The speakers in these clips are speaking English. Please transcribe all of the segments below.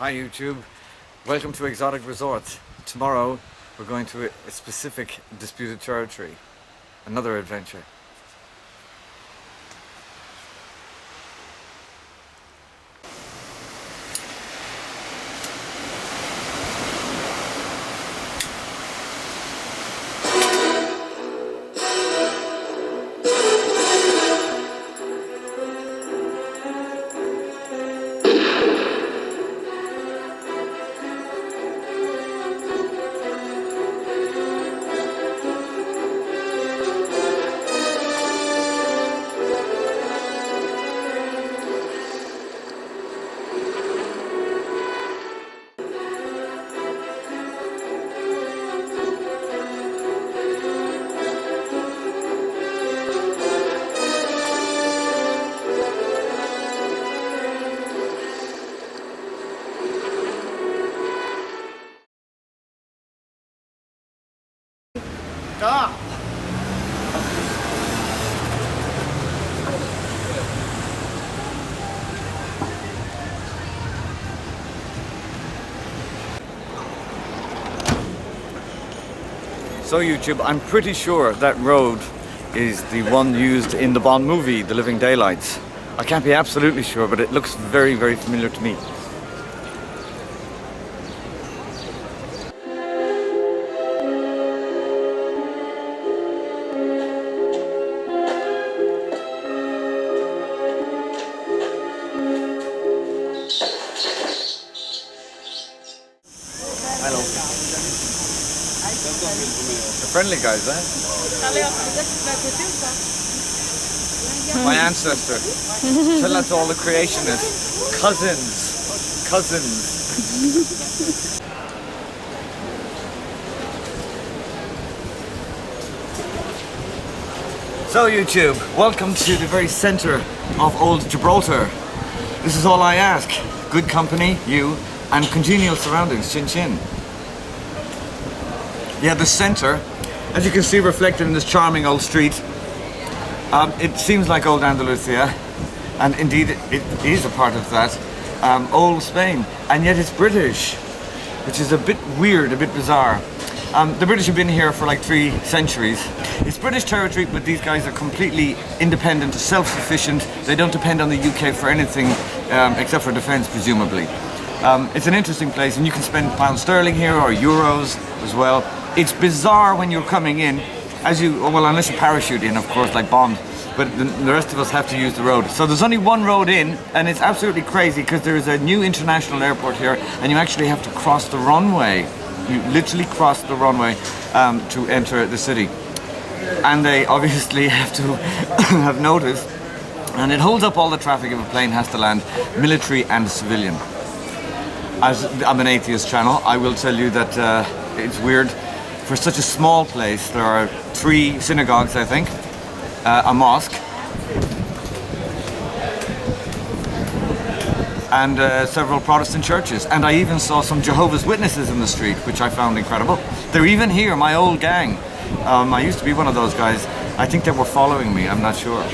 Hi YouTube, welcome to Exotic Resorts. Tomorrow we're going to a specific disputed territory, another adventure. Đó. So YouTube, I'm pretty sure that road is the one used in the Bond movie, The Living Daylights. I can't be absolutely sure, but it looks very, very familiar to me. Hello. They're friendly guys, eh? My ancestor. Tell that to all the creationists. Cousins. Cousins. So YouTube, welcome to the very center of old Gibraltar. This is all I ask. Good company, you, and congenial surroundings, chin chin. Yeah, the center, as you can see reflected in this charming old street, it seems like old Andalusia, and indeed it is a part of that, old Spain, and yet it's British, which is a bit weird, a bit bizarre. The British have been here for like 3 centuries. It's British territory, but these guys are completely independent, self-sufficient. They don't depend on the UK for anything except for defence, presumably. It's an interesting place, and you can spend pounds sterling here or euros as well. It's bizarre when you're coming in, well, unless you parachute in, of course, like Bond, but the rest of us have to use the road. So there's only one road in, and it's absolutely crazy because there is a new international airport here, and you actually have to cross the runway. You literally cross the runway to enter the city. And they obviously have to have noticed, and it holds up all the traffic if a plane has to land, military and civilian. As I'm an atheist channel, I will tell you that it's weird. For such a small place, there are 3 synagogues, I think, a mosque, and several Protestant churches. And I even saw some Jehovah's Witnesses in the street, which I found incredible. They're even here, my old gang. I used to be one of those guys. I think they were following me, I'm not sure.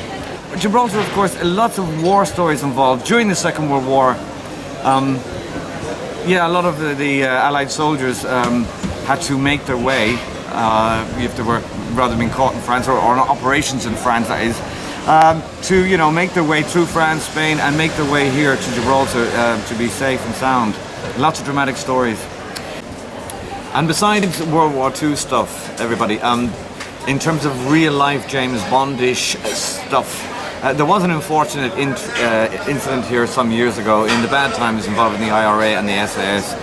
But Gibraltar, of course, lots of war stories involved. During the Second World War, yeah, a lot of the Allied soldiers had to make their way, if they were rather being caught in France, or on operations in France, that is, to make their way through France, Spain, and make their way here to Gibraltar to be safe and sound. Lots of dramatic stories. And besides World War II stuff, everybody, in terms of real-life James Bondish stuff, there was an unfortunate incident here some years ago in the bad times involving the IRA and the SAS.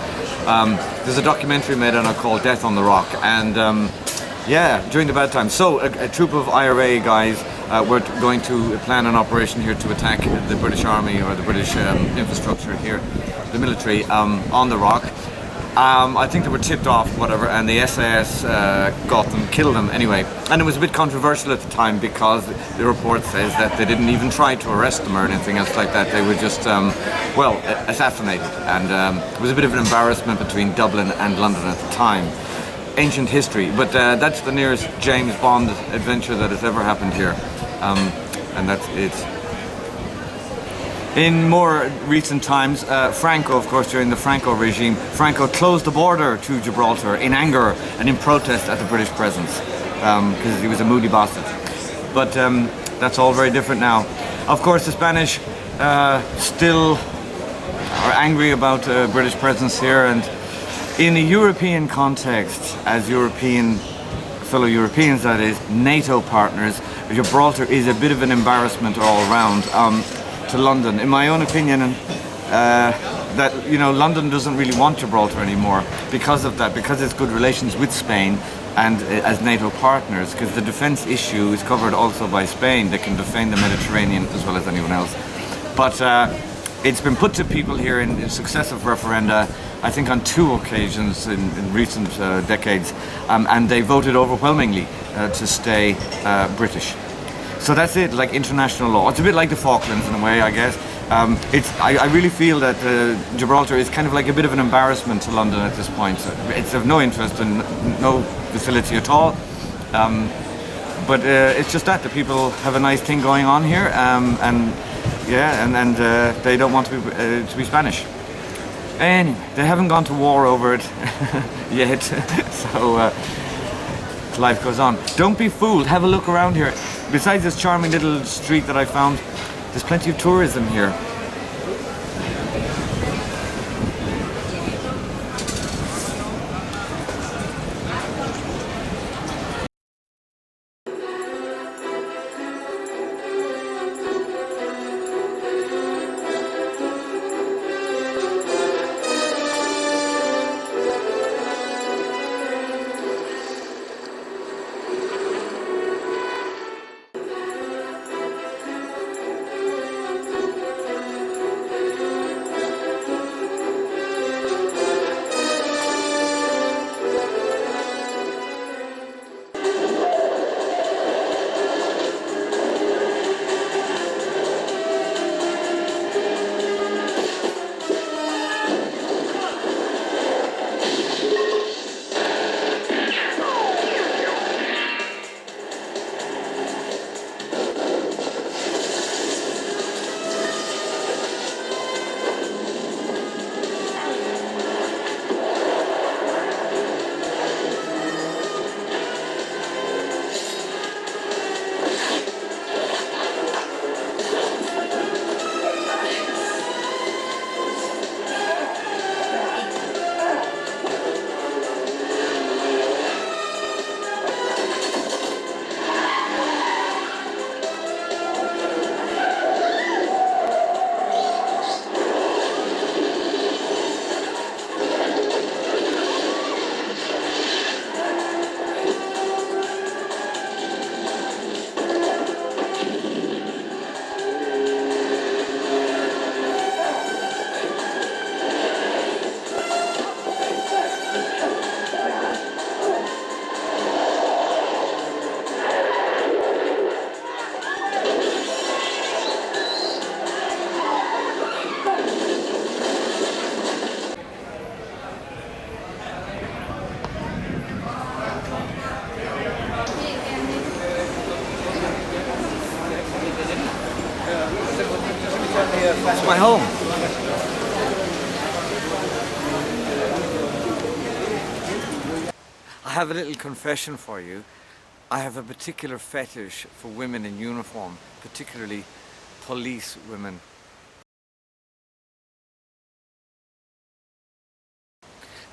There's a documentary made on it called Death on the Rock, and yeah, during the bad times. So a troop of IRA guys were going to plan an operation here to attack the British Army, or the British infrastructure here, the military, on the rock. I think they were tipped off, whatever, and the SAS got them, killed them anyway. And it was a bit controversial at the time because the report says that they didn't even try to arrest them or anything else like that. They were just, well, assassinated. And it was a bit of an embarrassment between Dublin and London at the time. Ancient history, but that's the nearest James Bond adventure that has ever happened here. And that's it. In more recent times, Franco, of course, during the Franco regime, Franco closed the border to Gibraltar in anger and in protest at the British presence, because he was a moody bastard. But that's all very different now. Of course, the Spanish still are angry about British presence here, and in a European context, as fellow Europeans, that is, NATO partners, Gibraltar is a bit of an embarrassment all around. To London, in my own opinion, and that London doesn't really want Gibraltar anymore because of that, because it's good relations with Spain and as NATO partners, because the defence issue is covered also by Spain. They can defend the Mediterranean as well as anyone else. But it's been put to people here in successive referenda, I think on 2 occasions in recent decades, and they voted overwhelmingly to stay British. So that's it, like international law. It's a bit like the Falklands in a way, I guess. I really feel that Gibraltar is kind of like a bit of an embarrassment to London at this point. So it's of no interest and no facility at all. But it's just that the people have a nice thing going on here, and they don't want to be Spanish. Anyway, they haven't gone to war over it yet, so life goes on. Don't be fooled. Have a look around here. Besides this charming little street that I found, there's plenty of tourism here. That's my home. I have a little confession for you. I have a particular fetish for women in uniform, particularly police women.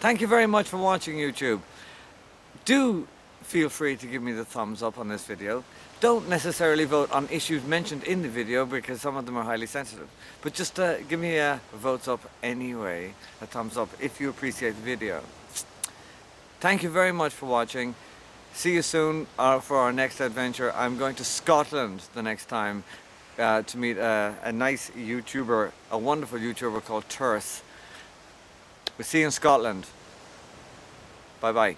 Thank you very much for watching YouTube. Do feel free to give me the thumbs up on this video. Don't necessarily vote on issues mentioned in the video because some of them are highly sensitive. But just give me a votes up anyway, a thumbs up if you appreciate the video. Thank you very much for watching. See you soon for our next adventure. I'm going to Scotland the next time to meet a nice YouTuber, a wonderful YouTuber called Terse. We'll see you in Scotland. Bye bye.